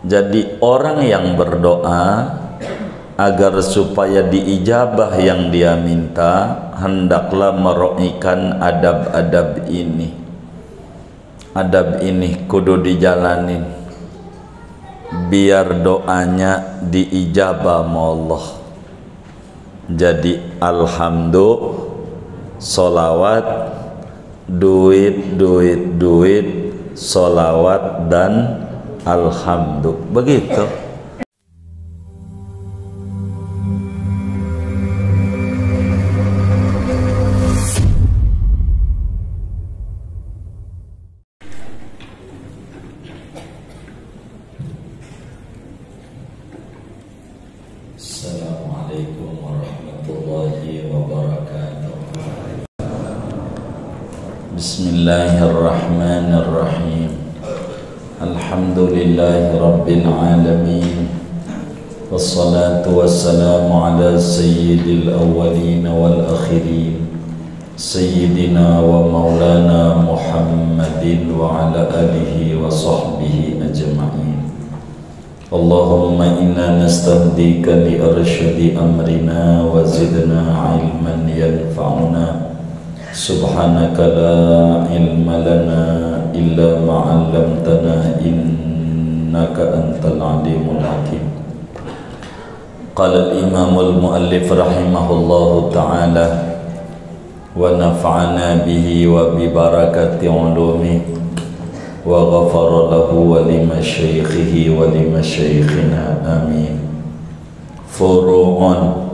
Jadi orang yang berdoa agar supaya diijabah yang dia minta, hendaklah meroikan adab-adab ini. Adab ini kudu dijalanin biar doanya diijabah sama Allah. Jadi alhamdulillah, solawat, duit, solawat dan alhamdulillah, begitu. Assalamualaikum warahmatullahi wabarakatuh. Bismillahirrahmanirrahim. Alhamdulillahi rabbil alamin. Wassalatu wassalamu ala sayyidil awwalin wal akhirin, sayyidina wa maulana Muhammadin wa ala alihi wa sahbihi ajma'in. Allahumma inna nastahdika li arsyadi amrina wa zidna ilman yanfa'una. Subhanaka la ilma lana illa ma'allamtana innaka antal alimul hakim. Qala al-imamul muallif rahimahullahu ta'ala wa nafa'ana bihi wa bi barakati ulumi wa ghafara lahu wa limasyaikhihi wa limasyaikhina amin. Furu'un,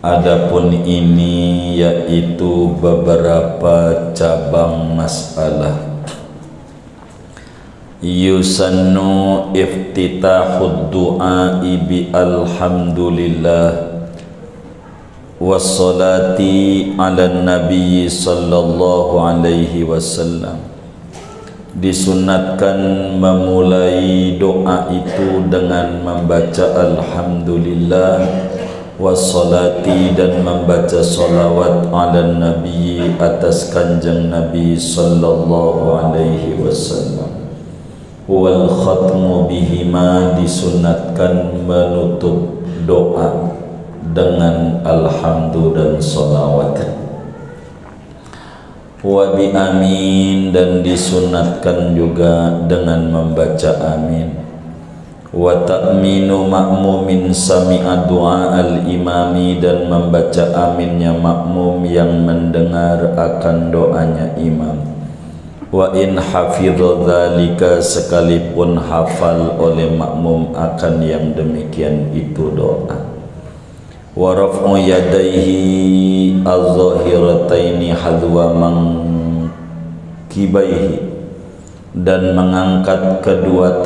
adapun ini yaitu beberapa cabang masalah. Yusannu iftitahud du'ai bi alhamdulillah wassalati ala nabi sallallahu alaihi wasallam. Disunatkan memulai doa itu dengan membaca alhamdulillah wassalati, dan membaca salawat ala nabi, atas kanjeng nabi sallallahu alaihi wasallam. Wal khatmu bihima, disunatkan menutup doa dengan alhamdulillah dan salawat. Wa bi amin, dan disunatkan juga dengan membaca amin. Wa ta'minu ma'mumin sami'a du'a al-imami, dan membaca aminnya makmum yang mendengar akan doanya imam. Wa in hafidha dzalika, sekalipun hafal oleh makmum akan yang demikian itu doa. Wa raf'u yadaihi az-zahirataini hadwa mankibaihi, dan mengangkat kedua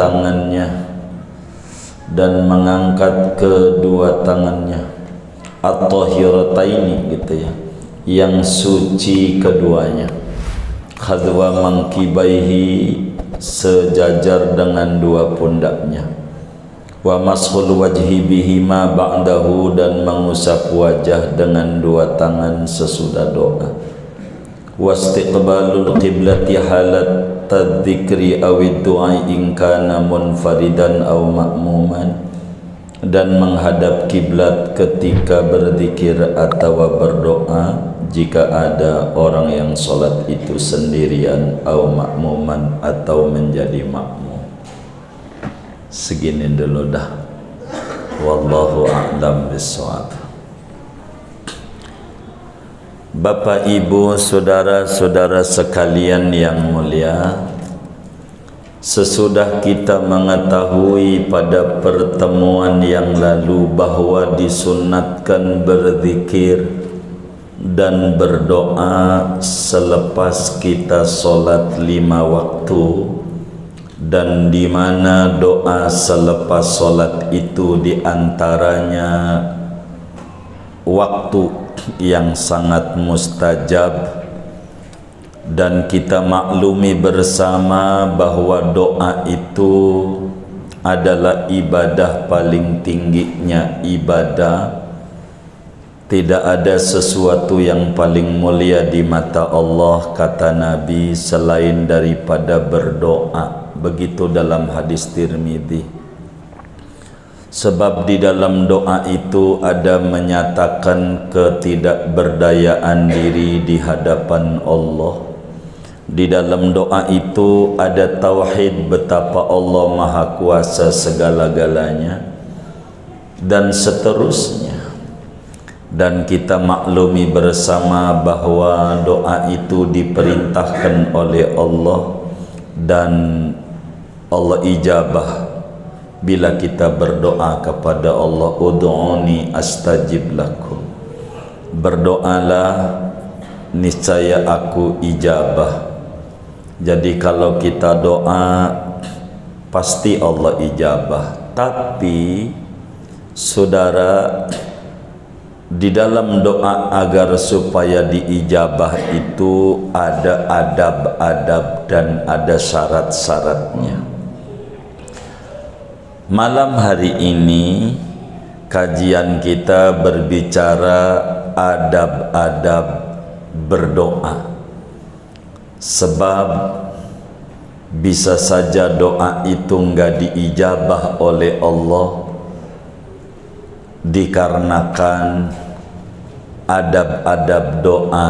tangannya at-tahirataini gitu ya, yang suci keduanya. Hadwa mankibaihi, sejajar dengan dua pundaknya. Wa mashul wajhi bihima ba'dahu, dan mengusap wajah dengan dua tangan sesudah doa. Wastiqbalul qiblati halat tadzikri awid du'a in kana munfaridan aw ma'muman, dan menghadap kiblat ketika berzikir atau berdoa jika ada orang yang salat itu sendirian, aw ma'muman, atau menjadi makmum. Segini dulu dah. Wallahu a'lam bishawab. Bapak, Ibu, saudara-saudara sekalian yang mulia, sesudah kita mengetahui pada pertemuan yang lalu bahwa disunatkan berzikir dan berdoa selepas kita sholat 5 waktu, dan di mana doa selepas sholat itu diantaranya waktu yang sangat mustajab, dan kita maklumi bersama bahwa doa itu adalah ibadah paling tingginya ibadah. Tidak ada sesuatu yang paling mulia di mata Allah, kata Nabi, selain daripada berdoa. Begitu dalam hadis Tirmidzi. Sebab di dalam doa itu ada menyatakan ketidakberdayaan diri di hadapan Allah. Di dalam doa itu ada tauhid betapa Allah Maha Kuasa segala-galanya dan seterusnya. Dan kita maklumi bersama bahwa doa itu diperintahkan oleh Allah dan Allah ijabah bila kita berdoa kepada Allah, ud'uni astajib lakum, berdoalah niscaya aku ijabah. Jadi kalau kita doa pasti Allah ijabah. Tapi saudara, di dalam doa agar supaya diijabah itu ada adab-adab dan ada syarat-syaratnya. Malam hari ini kajian kita berbicara adab-adab berdoa. Sebab bisa saja doa itu enggak diijabah oleh Allah dikarenakan adab-adab doa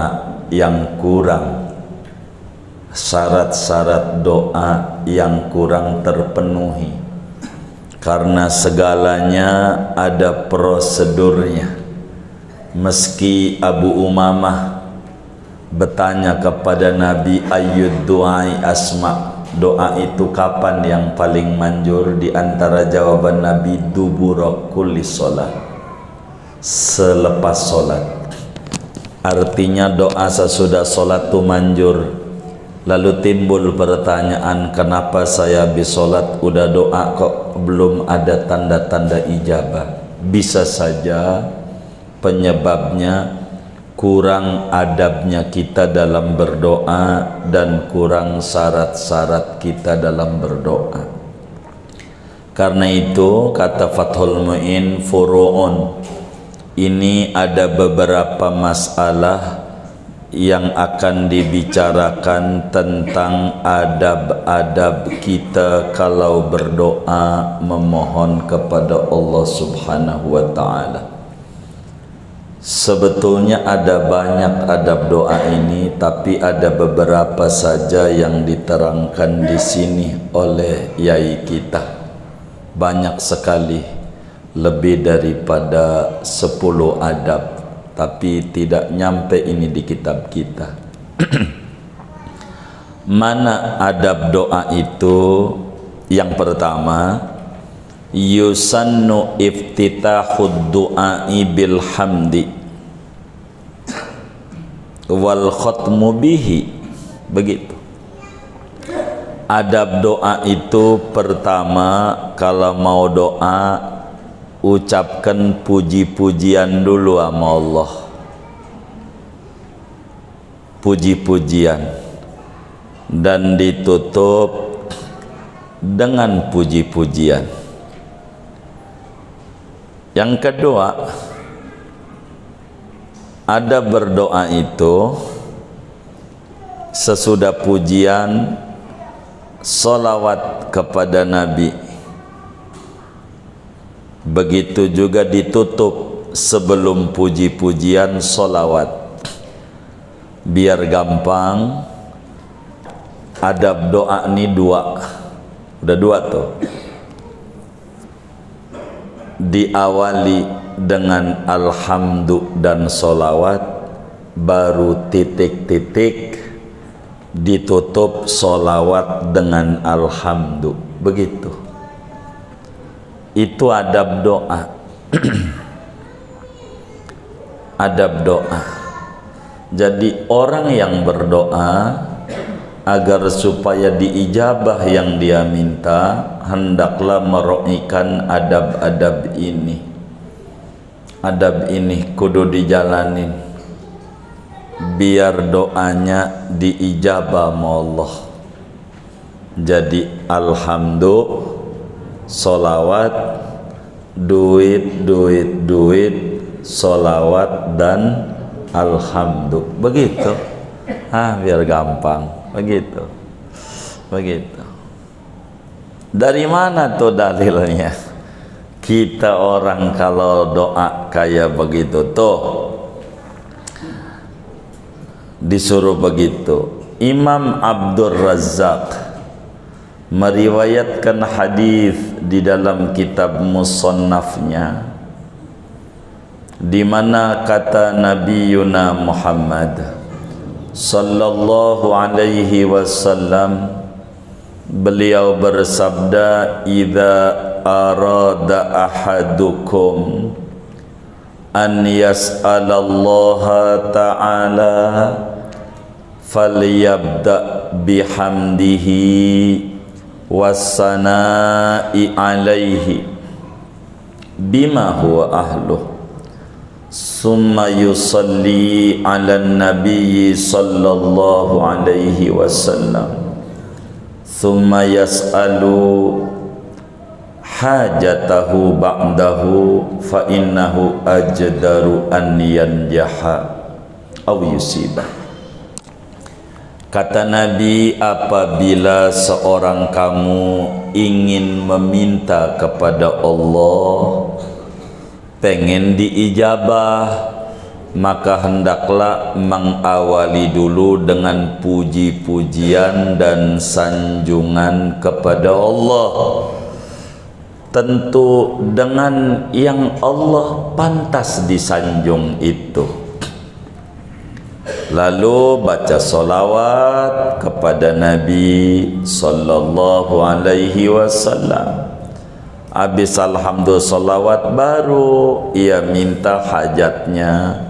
yang kurang, syarat-syarat doa yang kurang terpenuhi. Karena segalanya ada prosedurnya. Meski Abu Umamah bertanya kepada Nabi, ayyud du'ai asma, doa itu kapan yang paling manjur? Di antara jawaban Nabi, dubura kulli sholat, selepas sholat. Artinya doa sesudah sholat itu manjur. Lalu timbul pertanyaan, kenapa saya habis sholat udah doa kok belum ada tanda-tanda ijabah? Bisa saja penyebabnya kurang adabnya kita dalam berdoa dan kurang syarat-syarat kita dalam berdoa. Karena itu kata Fathul Mu'in, furu'un, ini ada beberapa masalah yang akan dibicarakan tentang adab-adab kita kalau berdoa memohon kepada Allah Subhanahu wa ta'ala. Sebetulnya ada banyak adab doa ini, tapi ada beberapa saja yang diterangkan di sini oleh yai kita. Banyak sekali, lebih daripada 10 adab, tapi tidak nyampe ini di kitab kita. Mana adab doa itu? Yang pertama, yusannu iftitahud du'ai bil hamdi wal khatmu bihi. Begitu. Adab doa itu pertama, kalau mau doa ucapkan puji-pujian dulu sama Allah. Puji-pujian, dan ditutup dengan puji-pujian. Yang kedua, ada berdoa itu sesudah pujian sholawat kepada Nabi. Begitu juga ditutup sebelum puji-pujian sholawat. Biar gampang, adab doa ini 2. Udah 2 tuh. Diawali dengan alhamdu dan sholawat, baru titik-titik, ditutup sholawat dengan alhamdu. Begitu. Itu adab doa. Adab doa. Jadi orang yang berdoa agar supaya diijabah yang dia minta, hendaklah meroikan adab-adab ini. Adab ini kudu dijalanin biar doanya diijabah sama Allah. Jadi alhamdulillah, sholawat, duit, sholawat dan alhamdulillah. Begitu. Biar gampang. Begitu. Dari mana tuh dalilnya? Kita orang kalau doa kayak begitu tuh disuruh begitu. Imam Abdul Razzaq meriwayatkan hadis di dalam kitab Musannafnya, di mana kata Nabi Yuna Muhammad sallallahu alaihi wasallam, beliau bersabda, idza arada ahadukum an yas'alallaha ta'ala falyabda bihamdihi wassana'i alaihi bima huwa ahluh summa yusalli ala nabiyyi sallallahu alaihi wasallam summa yas'alu hajatahu ba'dahu fa innahu ajdaru an yanjaha aw yusibah. Kata Nabi, apabila seorang kamu ingin meminta kepada Allah, pengen diijabah, maka hendaklah mengawali dulu dengan puji-pujian dan sanjungan kepada Allah, tentu dengan yang Allah pantas disanjung itu. Lalu baca solawat kepada Nabi sallallahu alaihi wasallam. Habis alhamdulillah solawat, baru ia minta hajatnya.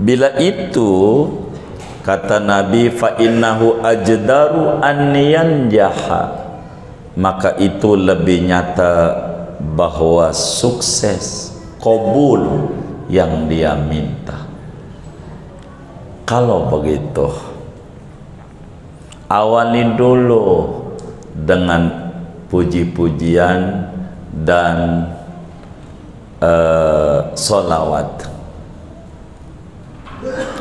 Bila itu kata Nabi, fa innahu ajdaru an yanjaha, maka itu lebih nyata bahwa sukses, qabul yang dia minta. Kalau begitu, awali dulu dengan puji-pujian dan solawat.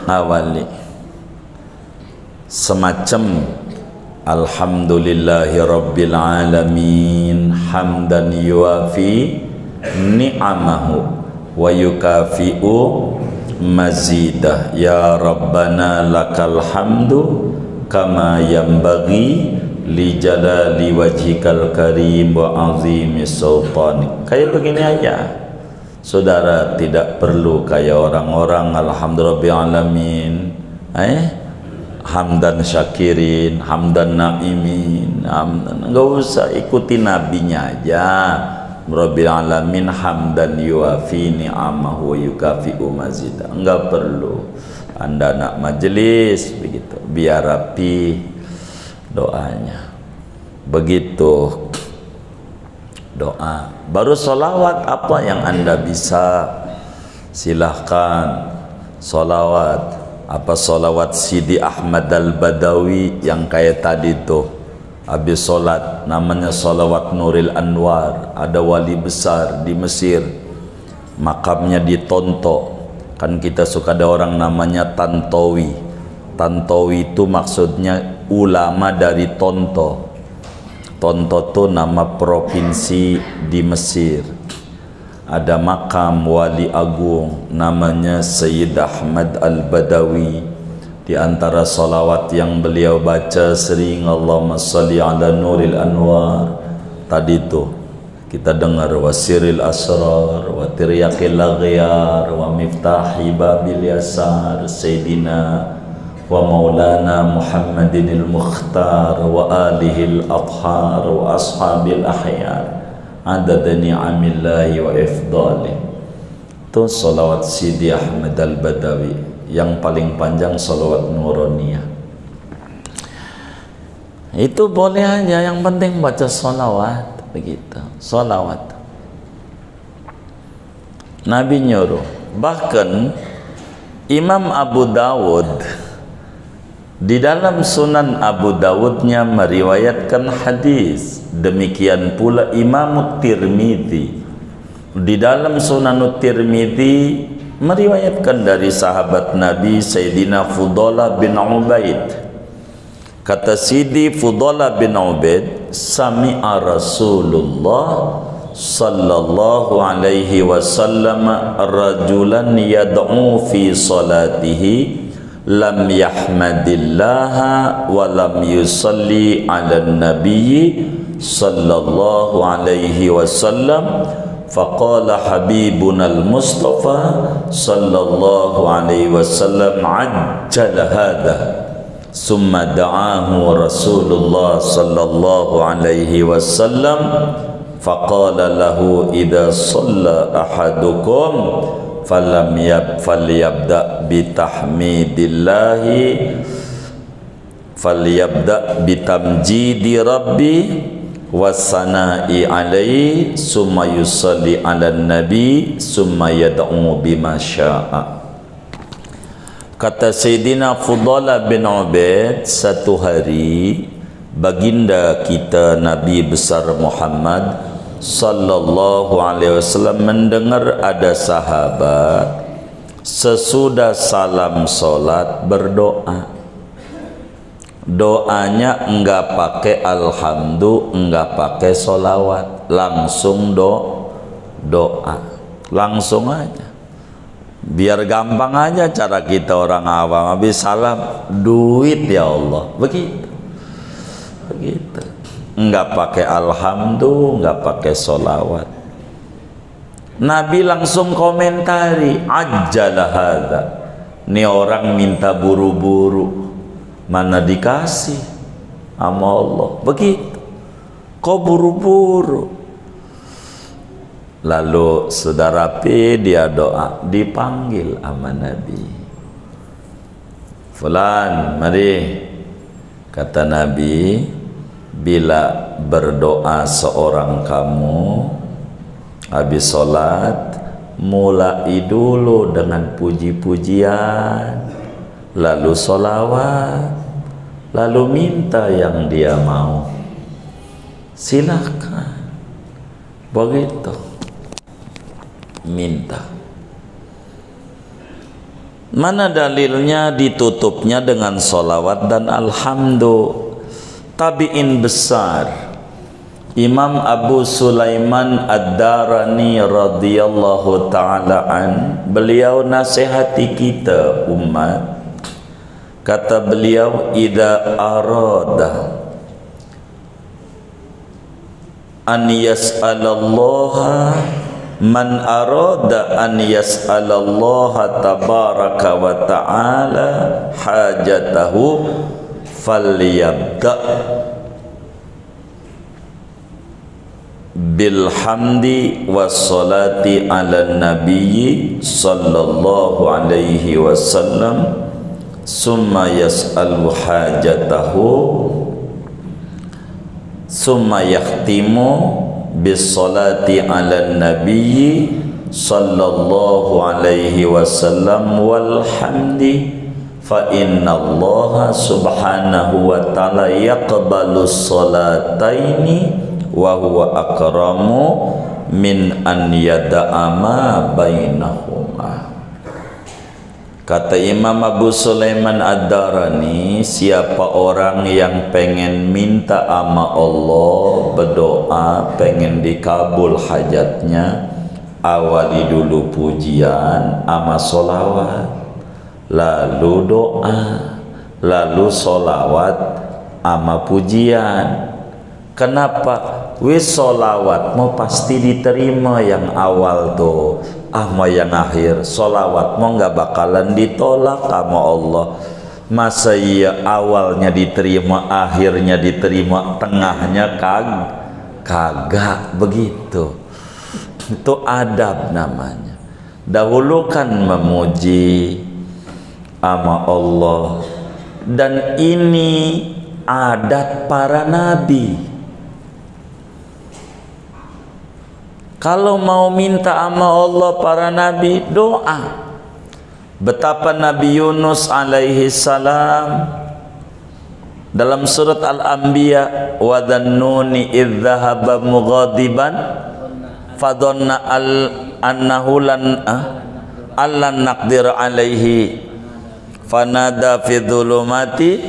Awali semacam alhamdulillahi rabbil alamin hamdan yuafi ni'amahu wa yukafi'u mazidah, ya rabbana lakal hamdu kama yanbaghi li jalali wajhikal karim wa azimi sultanik. Kayak begini aja, saudara, tidak perlu kayak orang-orang alhamdulillah alamin, hamdan syakirin, hamdan naimin, enggak usah, ikuti nabinya aja. Rabbil alamin hamdan yuafi ni'amahu wa yukafi'u mazidah. Enggak perlu Anda nak majelis begitu, biar rapi doanya. Begitu doa, baru solawat. Apa yang Anda bisa, silahkan solawat. Apa solawat Sidi Ahmad Al-Badawi yang kayak tadi tuh, habis solat, namanya solawat Nuril Anwar. Ada wali besar di Mesir, makamnya di Tonto. Kan kita suka ada orang namanya Tantowi. Tantowi itu maksudnya ulama dari Tonto. Tonto itu nama provinsi di Mesir. Ada makam wali agung namanya Sayyid Ahmad Al-Badawi. Di antara salawat yang beliau baca sering, Allahumma salli ala Nuril Anwar. Tadi tuh kita dengar wasiril asrar wa tiryaqil aghyar wa miftahi babil yasar Sayyidina wa maulana Muhammadinil Mukhtar wa alihil adhar wa ashabil ahyar adada ni'amillahi wa ifdali. Itu salawat Sidi Ahmad Al-Badawi. Yang paling panjang salawat Nuroniyah. Itu boleh aja, yang penting baca salawat begitu. Salawat Nabi nyuruh. Bahkan Imam Abu Dawud di dalam Sunan Abu Dawudnya meriwayatkan hadis. Demikian pula Imam Tirmidzi di dalam Sunan Tirmidzi meriwayatkan dari sahabat Nabi Sayyidina Fudalah bin Ubaid. Kata Sidi Fudalah bin Ubaid, sami'a Rasulullah sallallahu alaihi wasallam rajulan yad'u fi salatihi lam yahmadillaha wa lam yusalli ala nabiyyi sallallahu alaihi wasallam faqala habibuna al-mustafa sallallahu alaihi wasallam ajjala hadha summa da'ahu rasulullah sallallahu alaihi wasallam faqala lahu idza shalla ahadukum falyabda bitamjidi rabbi wassana'i alaihi summa yusalli ala nabi summa yad'u bima sya'a. Kata Sayyidina Fudalah bin Ubaid, satu hari baginda kita Nabi besar Muhammad sallallahu alaihi wasallam mendengar ada sahabat sesudah salam solat berdoa. Doanya enggak pakai alhamdulillah, enggak pakai solawat, langsung doa, langsung aja. Biar gampang aja cara kita orang awam, habis salam duit ya Allah, begitu. Enggak pakai alhamdulillah, enggak pakai solawat. Nabi langsung komentari, ajjala hadza, ini orang minta buru-buru, mana dikasih sama Allah, begitu. Kok buru-buru? Lalu saudara P dia doa, dipanggil sama Nabi. Fulan, mari. Kata Nabi, bila berdoa seorang kamu habis sholat, mulai dulu dengan puji-pujian, lalu sholawat, lalu minta yang dia mau. Silakan, begitu, minta. Mana dalilnya ditutupnya dengan sholawat dan alhamdulillah? Tabi'in besar Imam Abu Sulaiman Ad-Darani radhiyallahu ta'ala an, beliau nasihati kita umat. Kata beliau, idza arada an yas'alallaha, man arada an yas'alallaha tabaraka wa ta'ala hajatahu falyabda bilhamdi wassalati ala nabiyyi sallallahu alaihi wasallam summa yas'alu hajatahu summa yakhtimu bissalati ala nabiyyi sallallahu alaihi wasallam walhamdi fa inna Allah subhanahu wa ta'ala yaqbalu salataini wa huwa akramu min an yada'a ma bainahuma. Kata Imam Abu Sulaiman Ad-Darani, siapa orang yang pengen minta sama Allah, berdoa pengen dikabul hajatnya, awali dulu pujian sama solawat, lalu doa, lalu solawat ama pujian. Kenapa? Wis solawat mau pasti diterima yang awal tuh, ama yang akhir solawat mau nggak bakalan ditolak sama Allah. Masa iya awalnya diterima, akhirnya diterima, tengahnya kagak begitu. Itu adab namanya. Dahulukan memuji sama Allah, dan ini adat para nabi. Kalau mau minta sama Allah para nabi doa. Betapa Nabi Yunus alaihi salam dalam surat Al-Anbiya, wa dhannuni idh dhahaba mughadiban fadhanna annahu lan naqdir alaihi fanada fi dhulumati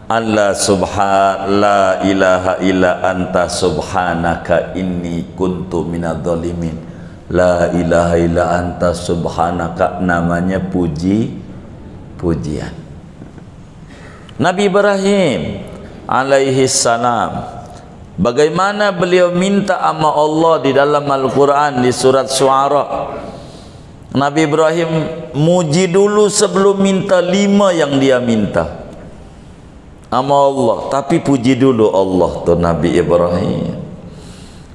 la ilaha illa anta subhanaka inni kuntu minadh-dhalimin. La ilaha illa anta subhanaka, namanya pujian. Nabi Ibrahim alaihi salam, bagaimana beliau minta sama Allah di dalam Al-Quran di surat Syu'ara. Nabi Ibrahim muji dulu sebelum minta 5 yang dia minta sama Allah, tapi puji dulu Allah tuh Nabi Ibrahim.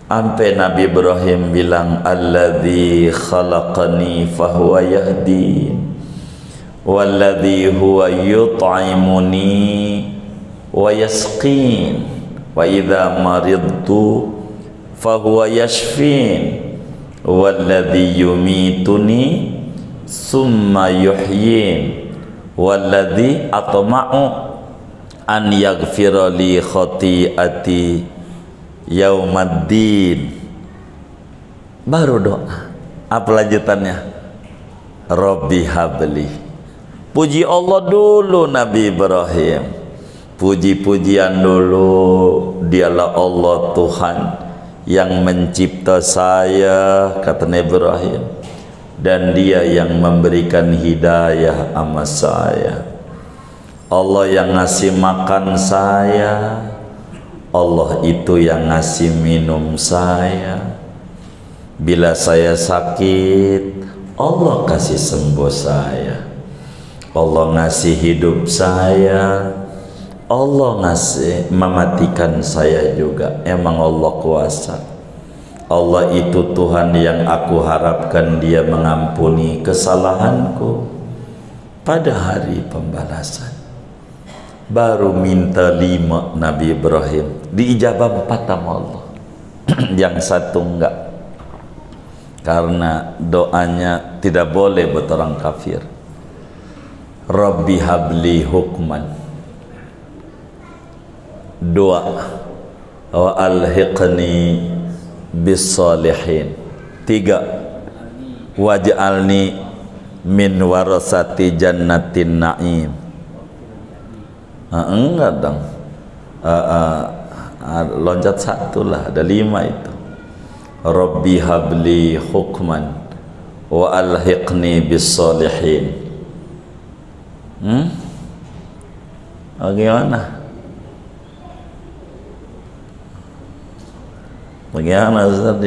Sampai Nabi Ibrahim bilang, alladzi khalaqani fahuwa yahdin walladzi huwa yut'imuni wa yasqin wa idza maridtu fahuwa yashfin walladzi yumituni summa yuhyin walladzi atma'u an yaghfira li khati'ati yaumaddin. Baru doa. Apa lanjutannya? Rabbi habli. Puji Allah dulu Nabi Ibrahim. Puji-pujian dulu. Dialah Allah Tuhan yang mencipta saya, kata Nabi Ibrahim, dan Dia yang memberikan hidayah sama saya. Allah yang ngasih makan saya, Allah itu yang ngasih minum saya. Bila saya sakit, Allah kasih sembuh saya. Allah ngasih hidup saya, Allah ngasih mematikan saya juga. Emang Allah kuasa. Allah itu Tuhan yang aku harapkan Dia mengampuni kesalahanku pada hari pembalasan. Baru minta 5 Nabi Ibrahim, diijabah 4 sama Allah. Yang satu enggak, karena doanya tidak boleh buat orang kafir. Rabbi habli hukman, doa, wa alhiqni bis salihin. 3, waj'alni min warasati jannatin na'im. Enggak dong, loncat 1 lah, ada 5 itu. Rabbi habli hukman wa alhiqni bis salihin. Bagaimana? Bagaimana Ustaz?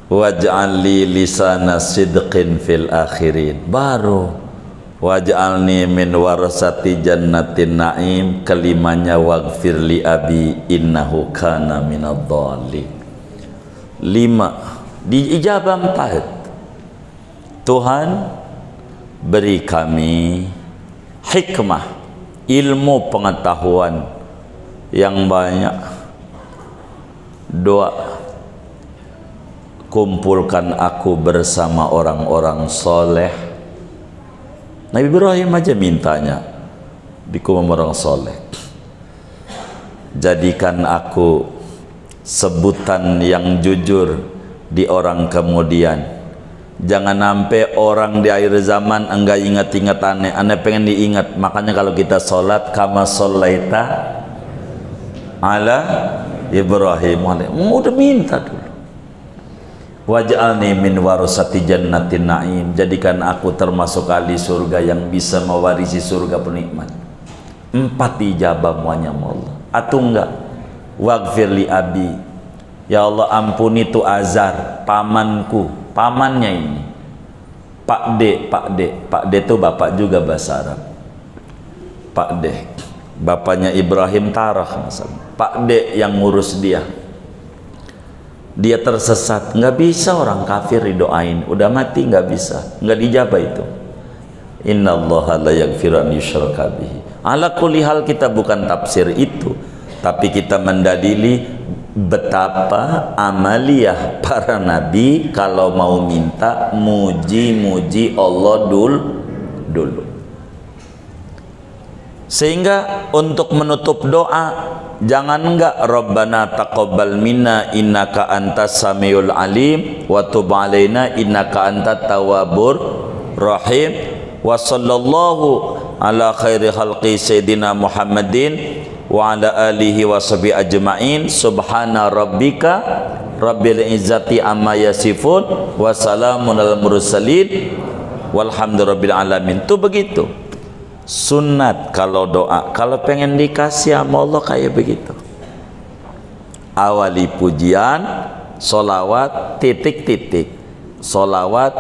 Waj'al li lisana sidqin fil akhirin. Baru waj'alni min warasati jannatin na'im. Kelimanya waghfir li abi innahu kana minadh-dhalin. 5, diijabah 4. Tuhan beri kami hikmah, ilmu pengetahuan yang banyak. 2, kumpulkan aku bersama orang-orang soleh. Nabi Ibrahim aja mintanya dikumpulkan orang soleh. Jadikan aku sebutan yang jujur di orang kemudian. Jangan sampai orang di akhir zaman enggak ingat-ingat aneh pengen diingat. Makanya kalau kita sholat, kama sholaita ala Ibrahim, udah minta dulu. Waj'alni min warasati jannatin na'im. Jadikan aku termasuk ahli surga yang bisa mewarisi surga penikmat. 4 ijabah muanya Allah. Atau enggak, waghfir li abi, ya Allah ampuni tu Azar, pamanku. Pamannya ini Pak D itu bapak juga bahasa Arab. Pak D, bapaknya Ibrahim Tarah. Pak D yang ngurus dia. Dia tersesat, nggak bisa orang kafir didoain, udah mati nggak bisa, nggak dijabah itu. Innallaha la yaghfiru an yushraka bihi. Ala kulli hal, kita bukan tafsir itu, tapi kita mendalili betapa amaliyah para nabi kalau mau minta muji-muji Allah dulu. Sehingga untuk menutup doa, jangan enggak Rabbana taqabbal minna innaka antas samiul alim wa tub alaina innaka antat tawwabur rahim wa sallallahu ala khairi khalqi sayyidina Muhammadin wa ala alihi wa sahbihi ajma'in. Subhana rabbika rabbil izzati amma yasifun wa salamun alal mursalin walhamdulillahirabbil alamin. Itu begitu sunat kalau doa. Kalau pengen dikasih sama Allah kayak begitu, awali pujian solawat titik-titik, solawat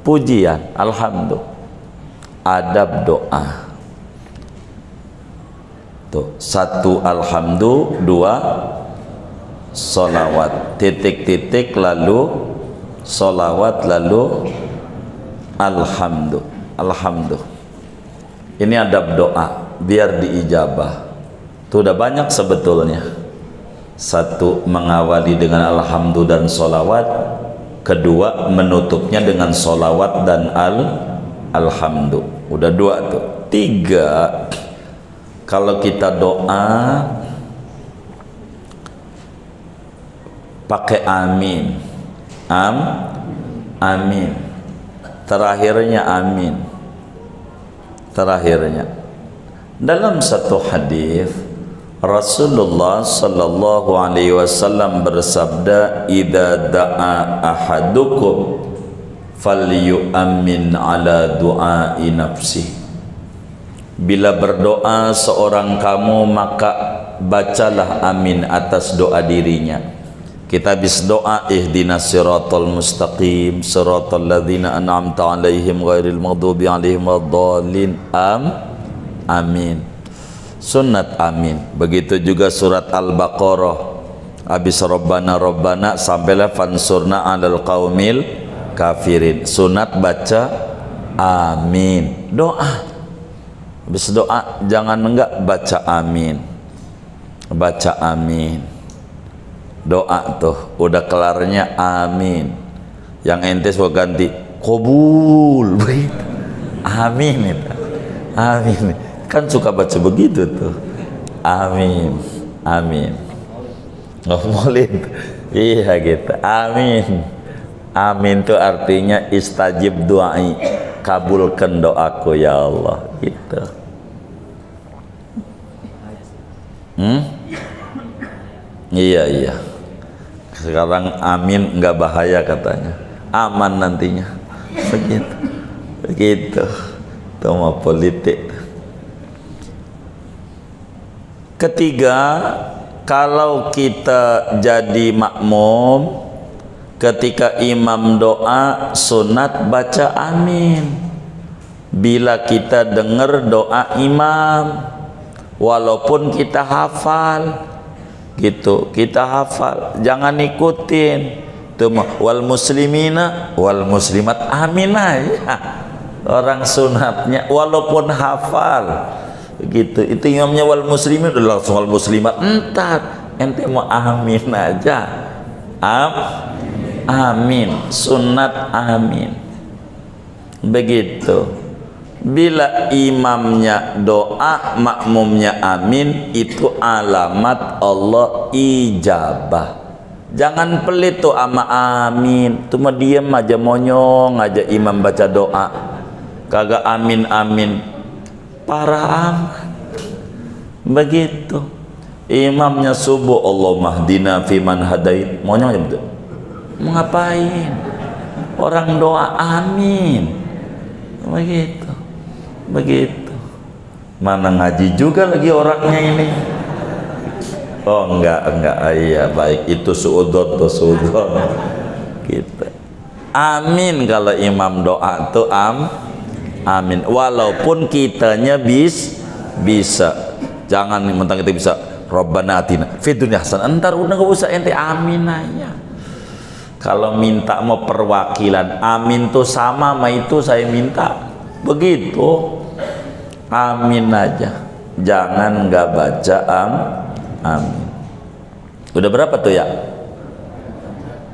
pujian alhamdulillah. Adab doa tuh, satu alhamdulillah, dua solawat titik-titik, lalu solawat, lalu alhamdulillah. Alhamdulillah, ini adab doa biar diijabah. Itu udah banyak sebetulnya. Satu, mengawali dengan alhamdulillah dan solawat. Kedua, menutupnya dengan solawat dan alhamdulillah. Udah dua tuh. Tiga, kalau kita doa pakai amin. Amin. Terakhirnya amin. Terakhirnya. Dalam satu hadis Rasulullah sallallahu alaihi wasallam bersabda, "Idza da'a ahadukum falyu'ammin ala du'ai nafsi." Bila berdoa seorang kamu, maka bacalah amin atas doa dirinya. Kita habis doa ihdinas siratal mustaqim siratal ladzina an'amta 'alaihim ghairil maghdubi 'alaihim waddallin. Amin. Sunnat amin. Begitu juga surat Al-Baqarah habis Rabbana Rabbana sampailah fansurna 'alal qaumil kafirin. Sunat baca amin. Doa. Habis doa jangan enggak baca amin. Baca amin. Doa tuh udah kelarnya amin. Yang ente mau ganti qabul. Amin itu. Amin. Kan suka baca begitu tuh. Amin. Amin. Ngomolin. Iya gitu. Amin. Amin itu artinya istajib du'ai, kabulkan doaku ya Allah, gitu. Iya. Sekarang amin nggak bahaya katanya, aman nantinya. Begitu. Itu mah politik. Ketiga, kalau kita jadi makmum, ketika imam doa sunat baca amin. Bila kita dengar doa imam, walaupun kita hafal gitu, kita hafal, jangan ikutin tuh wal muslimina wal muslimat, amin aja. Orang sunatnya walaupun hafal gitu, itu imamnya wal muslimin udah langsung wal muslimat, entar ente mau amin aja. Amin, sunat amin. Begitu. Bila imamnya doa, makmumnya amin, itu alamat Allah ijabah. Jangan pelit tuh ama amin, cuma diem aja monyong aja imam baca doa, kagak amin. Parah amat. Begitu. Imamnya subuh, Allahumma hdina fiman hadait, monyong aja betul. Mau ngapain? Orang doa amin. Begitu. Mana ngaji juga lagi orangnya ini. Oh enggak. Iya baik, itu suudon tuh suudon. Gitu. Amin kalau imam doa tuh amin. Walaupun kitanya bisa. Jangan mentang kita bisa Rabbana atina fid dunya hasanah. Entar udah enggak usah ente amin aja. Kalau minta mau perwakilan, amin tuh sama itu saya minta. Begitu. Amin aja. Jangan nggak baca amin. Udah berapa tuh ya?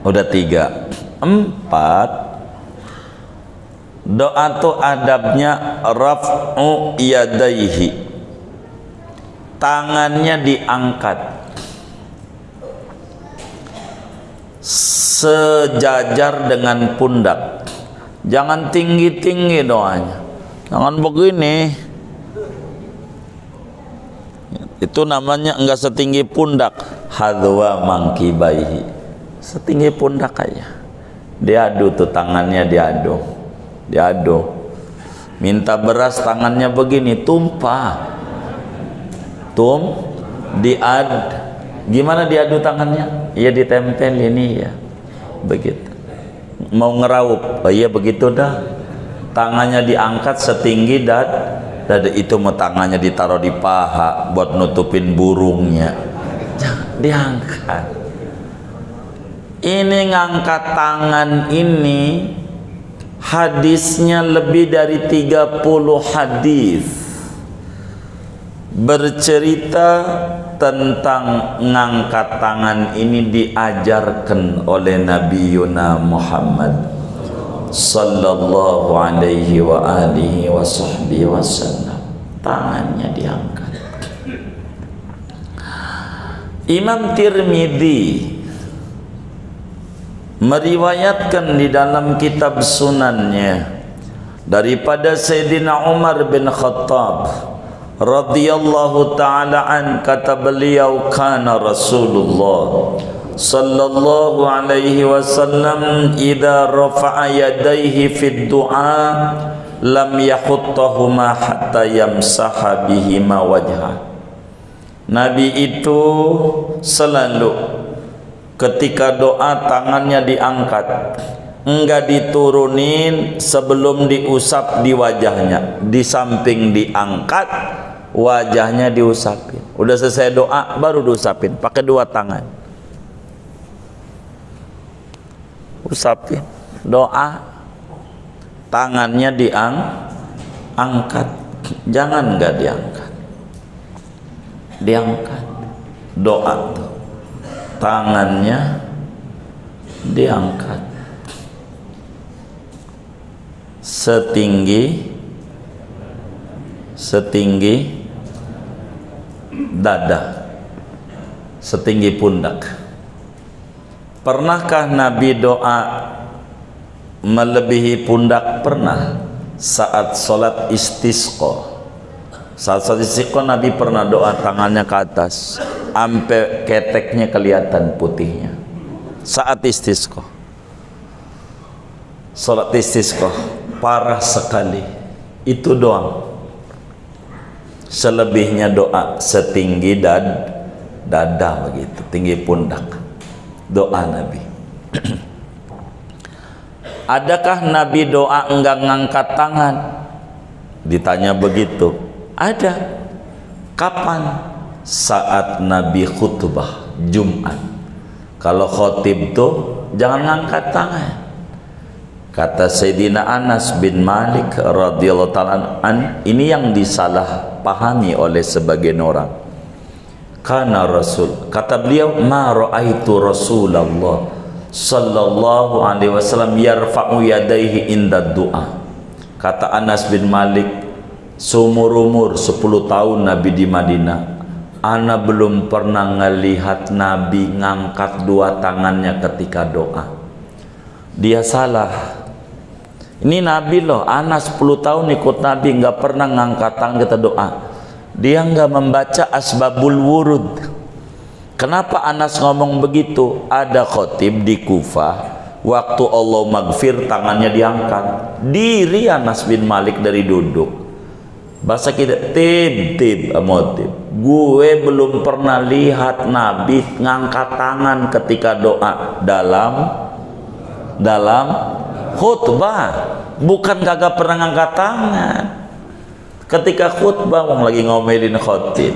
Udah 3. 4. Doa tuh adabnya raf'u yadaihi. Tangannya diangkat sejajar dengan pundak. Jangan tinggi-tinggi doanya. Jangan begini. Itu namanya enggak setinggi pundak, hadwa mangkibaihi, setinggi pundak aja. Diadu tuh tangannya, diadu. Minta beras tangannya begini, tumpah. Gimana diadu tangannya? Ya ditempel ini ya. Begitu. Mau ngeraup, oh iya begitu dah. Tangannya diangkat setinggi dada itu, mau tangannya ditaruh di paha buat nutupin burungnya. Jangan diangkat. Ini ngangkat tangan ini hadisnya lebih dari 30 hadis bercerita tentang ngangkat tangan ini diajarkan oleh Nabi Yuna Muhammad sallallahu alaihi wa alihi wa sahbihi wasallam. Tangannya diangkat. Imam Tirmidzi meriwayatkan di dalam kitab sunannya daripada Sayyidina Umar bin Khattab radhiyallahu ta'ala an, kata beliau, kana Rasulullah sallallahu alaihi wasallam idza rafa'a yadayhi fid du'a lam yahuttahuma hatta yamsaha bihima wajha. Nabi itu selalu ketika doa tangannya diangkat, enggak diturunin sebelum diusap di wajahnya, di samping diangkat wajahnya diusapin. Udah selesai doa baru diusapin pakai dua tangan. Usapin, doa, tangannya diangkat, jangan enggak diangkat, doa tuh, tangannya diangkat setinggi dada, setinggi pundak. Pernahkah Nabi doa melebihi pundak? Pernah. Saat sholat istisqa. Saat sholat istisqa Nabi pernah doa tangannya ke atas sampai keteknya kelihatan putihnya. Saat istisqa. Sholat istisqa parah sekali. Itu doang. Selebihnya doa setinggi dada begitu, tinggi pundak. Doa Nabi. Adakah Nabi doa enggak ngangkat tangan? Ditanya begitu. Ada. Kapan? Saat Nabi khutbah Jumat. Kalau khotib tuh jangan ngangkat tangan. Kata Sayyidina Anas bin Malik radhiyallahu ta'ala an, ini yang disalah pahami oleh sebagian orang. Kana Rasul, kata beliau, ma ra'aitu Rasulullah sallallahu alaihi wasallam yarfa'u yadayhi inda du'a. Kata Anas bin Malik, seumur-umur 10 tahun Nabi di Madinah, ana belum pernah ngelihat Nabi ngangkat dua tangannya ketika doa. Dia salah. Ini Nabi loh, Anas 10 tahun ikut Nabi nggak pernah ngangkat tangan kita doa. Dia nggak membaca asbabul wurud. Kenapa Anas ngomong begitu? Ada khotib di Kufah, waktu Allah maghfir tangannya diangkat. Diri Anas bin Malik dari duduk. Bahasa kita tib motif. Gue belum pernah lihat Nabi ngangkat tangan ketika doa dalam khutbah. Bukan kagak pernah ngangkat tangan. Ketika khutbah lagi ngomelin khotib,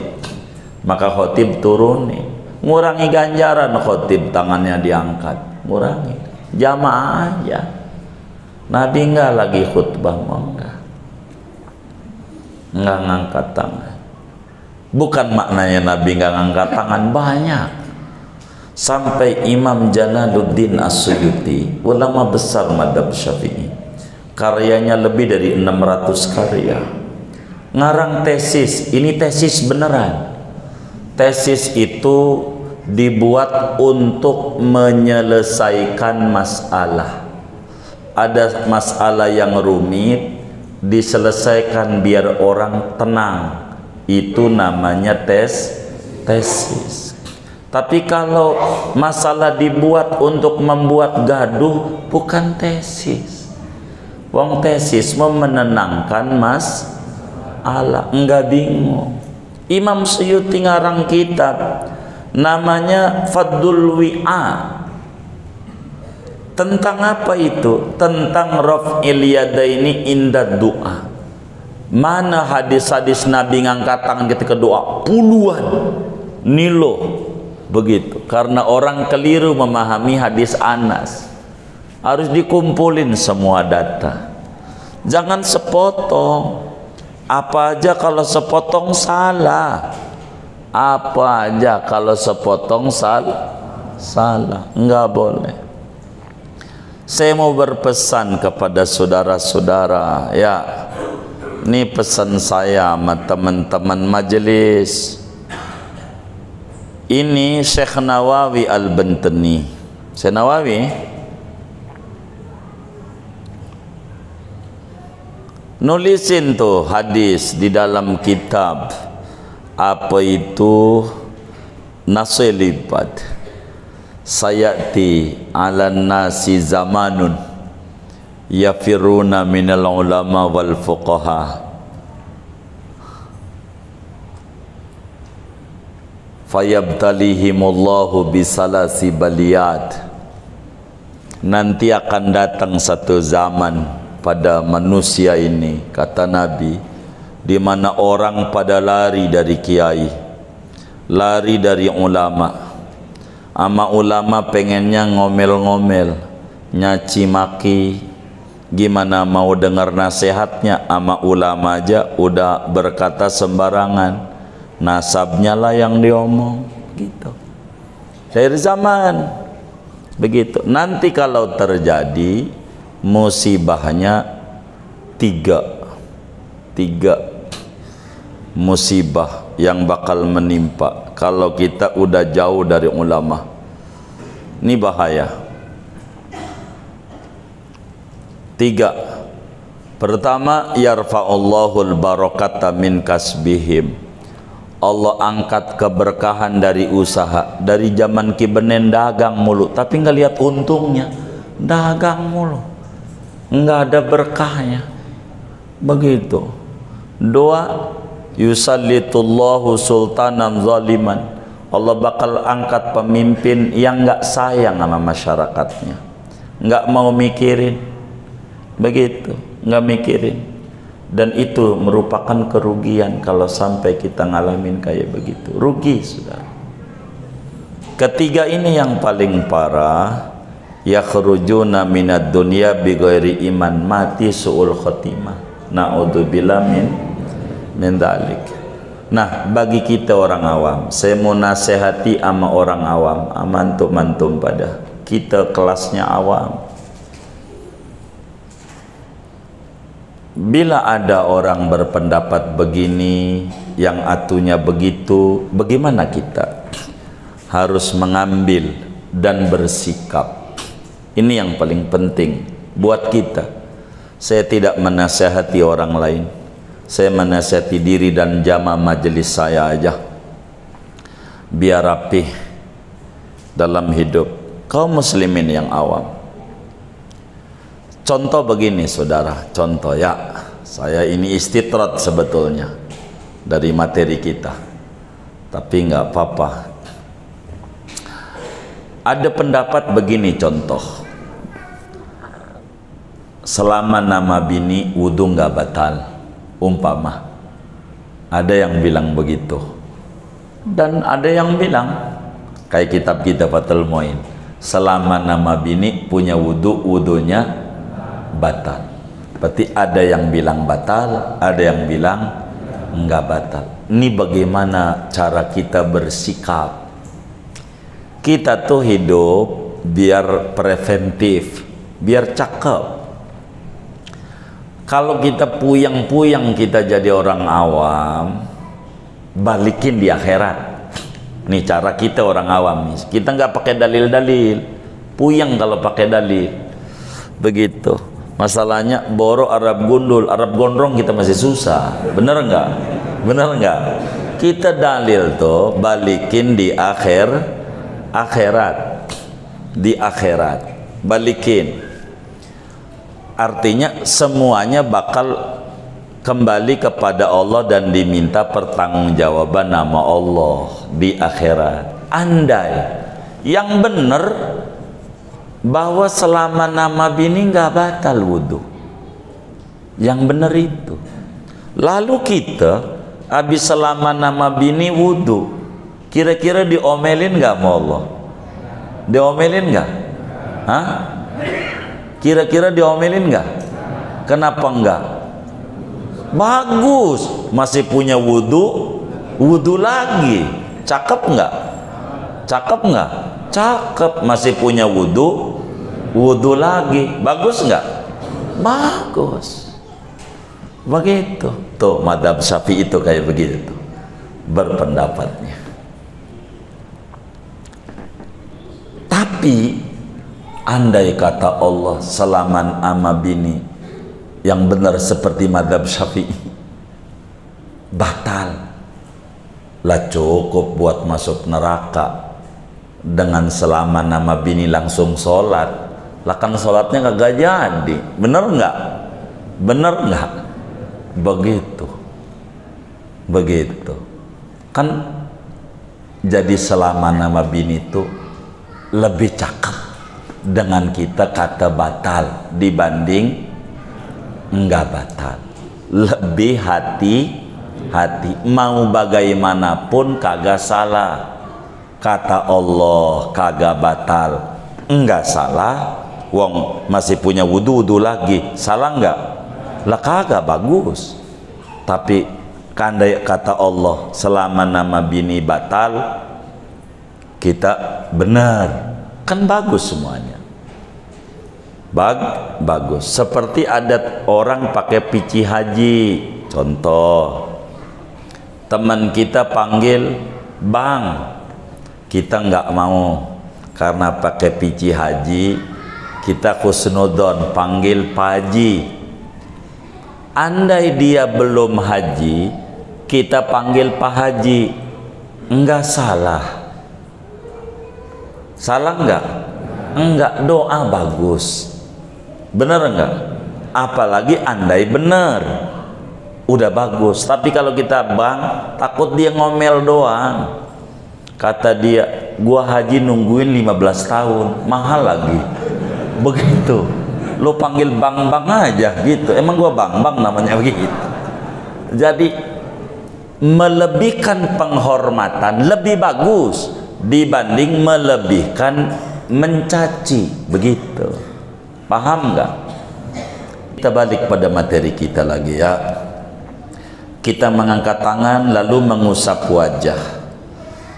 maka khotib turunin, ngurangi ganjaran khotib tangannya diangkat, ngurangi, jamaah aja. Nabi enggak lagi khutbah, enggak ngangkat tangan. Bukan maknanya Nabi enggak ngangkat tangan, banyak. Sampai Imam Jalaluddin As-Suyuti, ulama besar madhab Syafi'i, karyanya lebih dari 600 karya, ngarang tesis. Ini tesis beneran. Tesis itu dibuat untuk menyelesaikan masalah. Ada masalah yang rumit, diselesaikan biar orang tenang, Itu namanya tesis. Tapi kalau masalah dibuat untuk membuat gaduh, bukan tesis. Wong tesis mau menenangkan masalah, enggak bingung. Imam Suyuti ngarang kitab namanya Fathul Wi'a. Tentang apa itu? Tentang raf'il yadaini inda doa. Mana hadis-hadis Nabi ngangkat tangan ketika doa? Puluhan. Nilo. Begitu. Karena orang keliru memahami hadis Anas. Harus dikumpulin semua data. Jangan sepotong. Apa aja kalau sepotong salah. Apa aja kalau sepotong salah. Enggak boleh. Saya mau berpesan kepada saudara-saudara, ya, ini pesan saya sama teman-teman majelis. Ini Syekh Nawawi Al-Bantani. Syekh Nawawi nulisin tuh hadis di dalam kitab apa itu Nasilibat. Sayati ala nasi zamanun yafiruna minal ulama wal fuqaha fayabtalihimullahu bisalasi baliyat. Nanti akan datang satu zaman pada manusia ini, kata Nabi, di mana orang pada lari dari kiai, lari dari ulama. Ama ulama pengennya ngomel-ngomel, nyaci maki, gimana mau dengar nasihatnya? Ama ulama aja udah berkata sembarangan, nasabnya lah yang diomong, gitu. Dari zaman begitu. Nanti kalau terjadi musibahnya tiga musibah yang bakal menimpa kalau kita udah jauh dari ulama. Ini bahaya. 3. Pertama, yarfa'ullahul barakata min kasbihim. Allah angkat keberkahan dari usaha. Dari zaman Kibenen dagang mulu, tapi nggak lihat untungnya. Dagang mulu, nggak ada berkahnya. Begitu. 2. Yusallitullahu sultanan zaliman. Allah bakal angkat pemimpin yang nggak sayang sama masyarakatnya, nggak mau mikirin. Begitu, nggak mikirin. Dan itu merupakan kerugian kalau sampai kita ngalamin kayak begitu. Rugi, saudara. Ketiga ini yang paling parah. Yakhrujuna minad dunya bighairi iman, mati su'ul khotimah. Na'udzubillah min dzalik. Nah, bagi kita orang awam, saya mau nasihati sama orang awam, amantum pada kita kelasnya awam. Bila ada orang berpendapat begini, yang atunya begitu, bagaimana kita? Harus mengambil dan bersikap. Ini yang paling penting buat kita. Saya tidak menasihati orang lain. Saya menasihati diri dan jamaah majelis saya aja. Biar rapih dalam hidup kaum muslimin yang awam. Contoh begini, saudara. Contoh ya. Saya ini istitrat sebetulnya dari materi kita. Tapi nggak apa-apa. Ada pendapat begini contoh. Selama nama bini wudu nggak batal. Umpama ada yang bilang begitu, dan ada yang bilang kayak kitab kita Fathul Muin, selama nama bini punya wudu, wudunya batal. Berarti ada yang bilang batal, ada yang bilang enggak batal. Ini bagaimana cara kita bersikap? Kita tuh hidup biar preventif, biar cakep. Kalau kita puyang-puyang kita jadi orang awam, balikin di akhirat. Nih cara kita orang awam nih. Kita nggak pakai dalil-dalil, puyang kalau pakai dalil. Begitu. Masalahnya boro Arab gundul, Arab gondrong kita masih susah. Bener nggak? Benar nggak? Kita dalil tuh balikin di akhirat, di akhirat balikin. Artinya semuanya bakal kembali kepada Allah dan diminta pertanggungjawaban nama Allah di akhirat. Andai yang benar bahwa selama nama bini nggak batal wudhu, yang benar itu. Lalu kita habis selama nama bini wudhu, kira-kira diomelin nggak sama Allah? Diomelin nggak? Hah? Kira-kira diomelin nggak? Kenapa enggak? Bagus, masih punya wudhu, wudhu lagi. Cakep nggak? Cakep nggak? Cakep, masih punya wudhu, wudhu lagi. Bagus nggak? Bagus. Begitu. Tuh madhab Syafi'i itu kayak begitu berpendapatnya. Tapi andai kata Allah selaman ama bini yang benar seperti madhab Syafi'i batal, lah cukup buat masuk neraka dengan selaman nama bini langsung sholat, lah kan sholatnya kagak jadi. Bener nggak? Bener nggak? Begitu, begitu kan. Jadi selaman nama bini itu lebih cakep dengan kita kata batal dibanding enggak batal. Lebih hati-hati, mau bagaimanapun kagak salah. Kata Allah kagak batal, enggak salah. Wong masih punya wudhu lagi, salah enggak? Lah kagak, bagus. Tapi kandai kata Allah selama nama bini batal, kita benar, kan bagus semuanya. Bagus. Seperti adat orang pakai pici haji. Contoh, teman kita panggil bang, kita nggak mau karena pakai pici haji, kita husnudon panggil Pak Haji. Andai dia belum haji, kita panggil Pak Haji, enggak salah. Salah enggak? Enggak, doa bagus. Bener enggak? Apalagi andai bener, udah bagus. Tapi kalau kita bang, takut dia ngomel doang. Kata dia, gua haji nungguin 15 tahun, mahal lagi. Begitu. Lo panggil bang-bang aja gitu. Emang gua bang-bang namanya begitu. Jadi melebihkan penghormatan lebih bagus dibanding melebihkan mencaci. Begitu. Paham nggak? Kita balik pada materi kita lagi ya. Kita mengangkat tangan lalu mengusap wajah.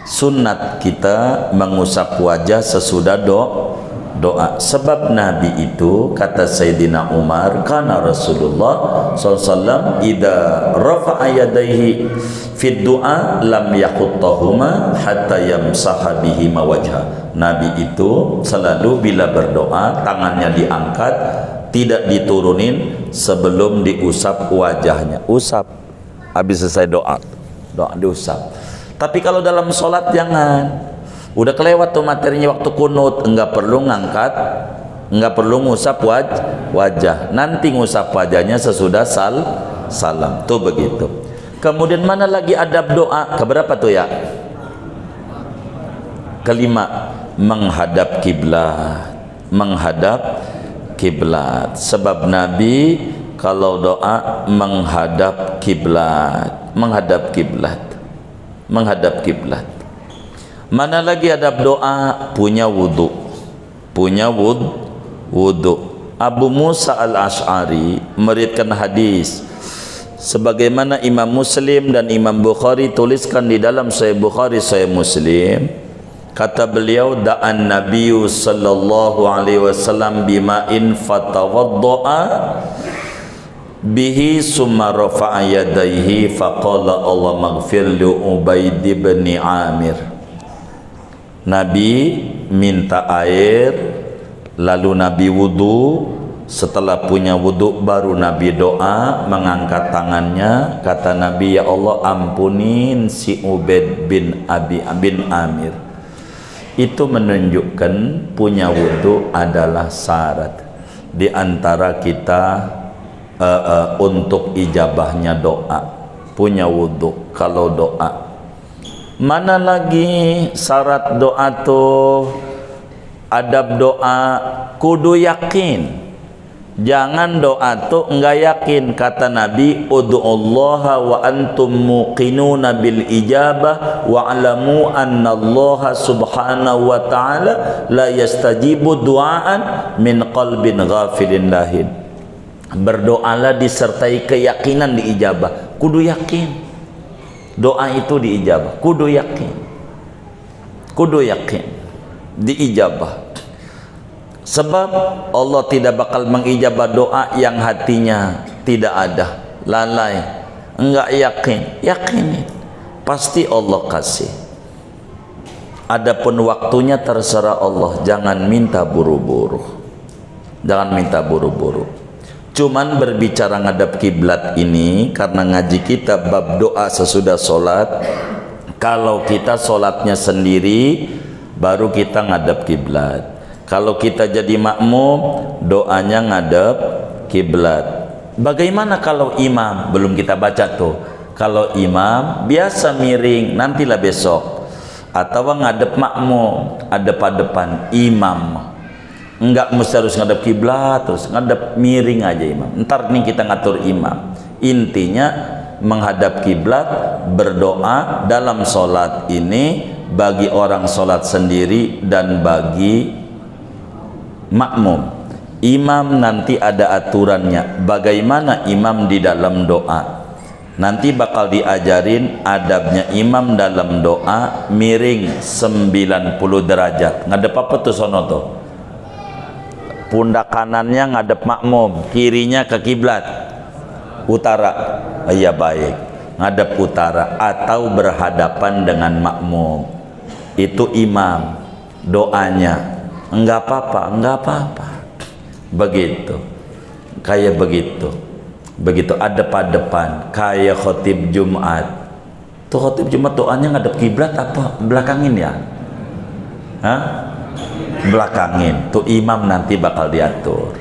Sunnat kita mengusap wajah sesudah doa. Sebab Nabi itu, kata Sayyidina Umar, karena Rasulullah SAW idza rafa'a yadayhi fid du'a lam yaquttahuma hatta yamsaha bihima wajha. Nabi itu selalu bila berdoa tangannya diangkat, tidak diturunin sebelum diusap wajahnya. Usap habis selesai doa diusap. Tapi kalau dalam sholat jangan. Udah kelewat tuh materinya waktu kunut, enggak perlu ngangkat, enggak perlu ngusap wajah. Nanti ngusap wajahnya sesudah salam. Tuh begitu. Kemudian mana lagi adab doa? Keberapa tuh ya? Kelima, menghadap kiblat. Menghadap kiblat. Sebab Nabi kalau doa menghadap kiblat. Menghadap kiblat. Menghadap kiblat. Mana lagi adab doa? Punya wudhu. Punya wudhu. Abu Musa al-Ash'ari meriwayatkan hadis sebagaimana Imam Muslim dan Imam Bukhari tuliskan di dalam Sahih Bukhari, Sahih Muslim. Kata beliau, da'an Nabiyyu sallallahu alaihi wasallam bima'in fatawadda'a bihi summa rafa'a yadayhi faqala Allah maghfir li Ubaid bin Amir. Nabi minta air, lalu Nabi wudhu, Setelah punya wudhu baru Nabi doa, mengangkat tangannya, kata Nabi, ya Allah ampunin si Ubaid bin Amir. Itu menunjukkan punya wudhu adalah syarat di antara kita untuk ijabahnya doa. Punya wudhu kalau doa. Mana lagi syarat doa tuh, adab doa kudu yakin. Jangan doa tuh enggak yakin. Kata Nabi, ud'ullaha wa antum muqinuna bil ijabah wa'lamu anna Allah subhanahu wa ta'ala la yastajibu du'aan min qalbin ghafilin lahin. Berdoalah disertai keyakinan diijabah. Kudu yakin doa itu diijabah, kudu yakin, kudu yakin diijabah. Sebab Allah tidak bakal mengijabah doa yang hatinya tidak ada, lalai, enggak yakin. Yakinin, pasti Allah kasih. Adapun waktunya terserah Allah. Jangan minta buru-buru, jangan minta buru-buru. Cuman berbicara ngadap kiblat ini karena ngaji kita bab doa sesudah sholat. Kalau kita sholatnya sendiri baru kita ngadap kiblat. Kalau kita jadi makmum, doanya ngadep kiblat. Bagaimana kalau imam? Belum kita baca tuh. Kalau imam biasa miring, nantilah besok. Atau ngadep makmum, adep-adepan imam. Enggak mesti harus ngadep kiblat, terus ngadep miring aja imam. Ntar nih kita ngatur imam. Intinya menghadap kiblat, berdoa dalam sholat ini bagi orang sholat sendiri dan bagi makmum. Imam nanti ada aturannya bagaimana imam di dalam doa. Nanti bakal diajarin adabnya imam dalam doa miring 90 derajat. Ngadep apa tuh sono tuh? Pundak kanannya ngadep makmum, kirinya ke kiblat utara. Iya baik, ngadep utara atau berhadapan dengan makmum. Itu imam doanya. Enggak apa-apa, enggak apa-apa. Begitu. Kayak begitu. Begitu adep-adepan kayak khotib Jumat. Tuh khotib Jumat doanya ngadep kiblat apa belakangin ya? Hah? Belakangin. Tuh imam nanti bakal diatur.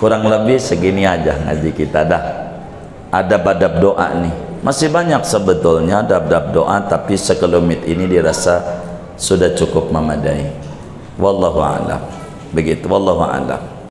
Kurang lebih segini aja ngaji kita dah. Adab-adab doa nih. Masih banyak sebetulnya adab-adab doa, tapi sekelumit ini dirasa sudah cukup memadai. Wallahu a'lam. Begitu, wallahu a'lam.